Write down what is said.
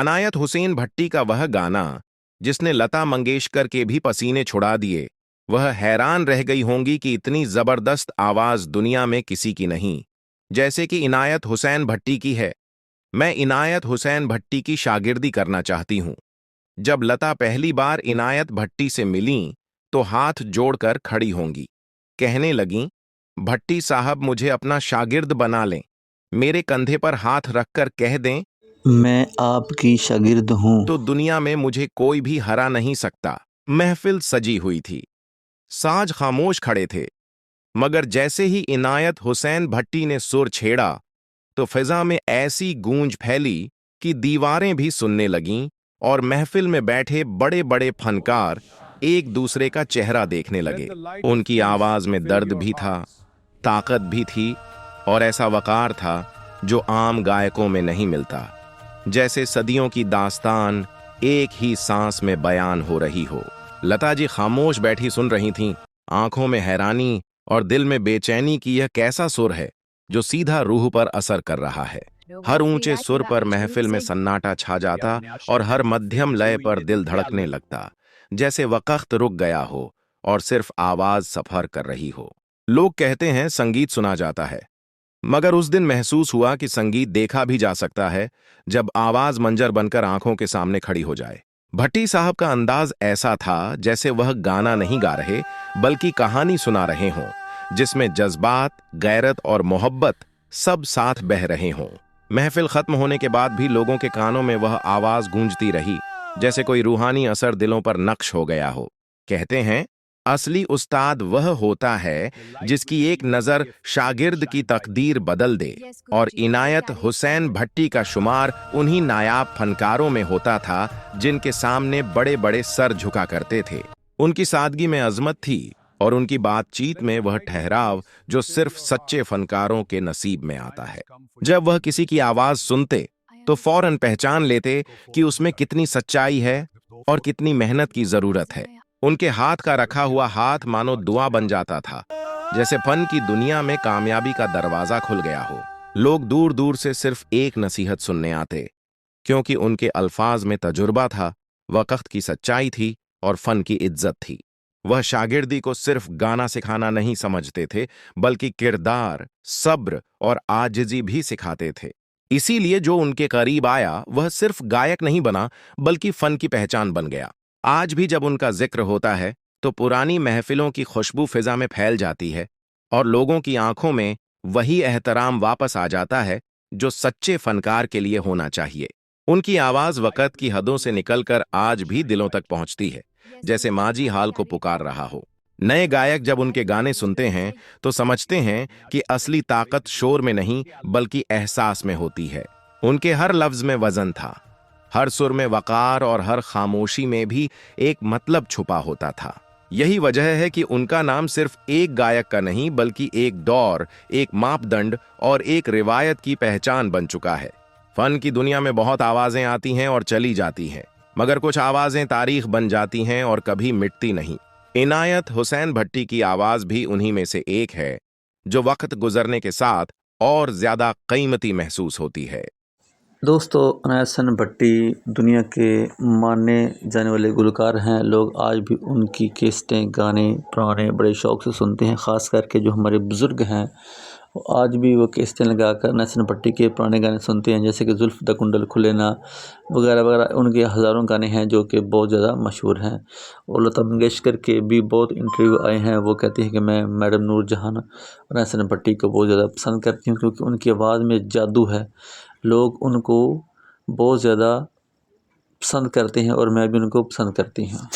अनायत हुसैन भट्टी का वह गाना जिसने लता मंगेशकर के भी पसीने छुड़ा दिए, वह हैरान रह गई होंगी कि इतनी जबरदस्त आवाज दुनिया में किसी की नहीं, जैसे कि इनायत हुसैन भट्टी की है। मैं इनायत हुसैन भट्टी की शागिर्दी करना चाहती हूँ। जब लता पहली बार इनायत भट्टी से मिलीं, तो हाथ जोड़कर खड़ी होंगी, कहने लगीं, भट्टी साहब मुझे अपना शागिर्द बना लें, मेरे कंधे पर हाथ रखकर कह दें, मैं आपकी शागिर्द हूँ। तो दुनिया में मुझे कोई भी हरा नहीं सकता। महफिल सजी हुई थी, साज खामोश खड़े थे, मगर जैसे ही इनायत हुसैन भट्टी ने सुर छेड़ा, तो फिजा में ऐसी गूंज फैली कि दीवारें भी सुनने लगीं और महफिल में बैठे बड़े बड़े फनकार एक दूसरे का चेहरा देखने लगे। उनकी आवाज में दर्द भी था, ताकत भी थी और ऐसा वकार था जो आम गायकों में नहीं मिलता, जैसे सदियों की दास्तान एक ही सांस में बयान हो रही हो। लता जी खामोश बैठी सुन रही थीं, आंखों में हैरानी और दिल में बेचैनी कि यह कैसा सुर है जो सीधा रूह पर असर कर रहा है। हर ऊंचे सुर पर महफिल में सन्नाटा छा जाता और हर मध्यम लय पर दिल धड़कने लगता, जैसे वक्त रुक गया हो और सिर्फ आवाज सफर कर रही हो। लोग कहते हैं संगीत सुना जाता है, मगर उस दिन महसूस हुआ कि संगीत देखा भी जा सकता है जब आवाज मंजर बनकर आंखों के सामने खड़ी हो जाए। भट्टी साहब का अंदाज ऐसा था जैसे वह गाना नहीं गा रहे बल्कि कहानी सुना रहे हों, जिसमें जज्बात, गैरत और मोहब्बत सब साथ बह रहे हों। महफिल खत्म होने के बाद भी लोगों के कानों में वह आवाज गूंजती रही, जैसे कोई रूहानी असर दिलों पर नक्श हो गया हो। कहते हैं, असली उस्ताद वह होता है जिसकी एक नजर शागिर्द की तकदीर बदल दे, और इनायत हुसैन भट्टी का शुमार उन्हीं नायाब फनकारों में होता था जिनके सामने बड़े बड़े सर झुका करते थे। उनकी सादगी में अजमत थी और उनकी बातचीत में वह ठहराव जो सिर्फ सच्चे फनकारों के नसीब में आता है। जब वह किसी की आवाज सुनते तो फौरन पहचान लेते कि उसमें कितनी सच्चाई है और कितनी मेहनत की जरूरत है। उनके हाथ का रखा हुआ हाथ मानो दुआ बन जाता था, जैसे फन की दुनिया में कामयाबी का दरवाजा खुल गया हो। लोग दूर दूर से सिर्फ एक नसीहत सुनने आते, क्योंकि उनके अल्फाज में तजुर्बा था, वक्त की सच्चाई थी और फन की इज्जत थी। वह शागिर्दी को सिर्फ गाना सिखाना नहीं समझते थे, बल्कि किरदार, सब्र और आजिजी भी सिखाते थे। इसीलिए जो उनके करीब आया वह सिर्फ गायक नहीं बना, बल्कि फन की पहचान बन गया। आज भी जब उनका जिक्र होता है तो पुरानी महफिलों की खुशबू फिजा में फैल जाती है और लोगों की आंखों में वही एहतराम वापस आ जाता है जो सच्चे फनकार के लिए होना चाहिए। उनकी आवाज वक़्त की हदों से निकलकर आज भी दिलों तक पहुंचती है, जैसे माजी हाल को पुकार रहा हो। नए गायक जब उनके गाने सुनते हैं तो समझते हैं कि असली ताकत शोर में नहीं बल्कि एहसास में होती है। उनके हर लफ्ज में वजन था, हर सुर में वकार और हर खामोशी में भी एक मतलब छुपा होता था। यही वजह है कि उनका नाम सिर्फ एक गायक का नहीं बल्कि एक दौर, एक मापदंड और एक रिवायत की पहचान बन चुका है। फन की दुनिया में बहुत आवाजें आती हैं और चली जाती हैं, मगर कुछ आवाजें तारीख बन जाती हैं और कभी मिटती नहीं। इनायत हुसैन भट्टी की आवाज भी उन्हीं में से एक है, जो वक्त गुजरने के साथ और ज्यादा कीमती महसूस होती है। दोस्तों, अनायत हुसैन भट्टी दुनिया के माने जाने वाले गुलकार हैं। लोग आज भी उनकी कैसेटें, गाने पुराने बड़े शौक़ से सुनते हैं। ख़ास करके जो हमारे बुज़ुर्ग हैं वो आज भी वो कैसेटें लगाकर अनायत हुसैन भट्टी के पुराने गाने सुनते हैं, जैसे कि जुल्फ़ दा कुंडल खुले ना वगैरह वगैरह। उनके हज़ारों गाने हैं जो कि बहुत ज़्यादा मशहूर हैं। और लता मंगेशकर के भी बहुत इंटरव्यू आए हैं, वो कहती हैं कि मैं मैडम नूरजहां अनायत हुसैन भट्टी को बहुत ज़्यादा पसंद करती हूँ, क्योंकि उनकी आवाज़ में जादू है। लोग उनको बहुत ज़्यादा पसंद करते हैं और मैं भी उनको पसंद करती हूँ।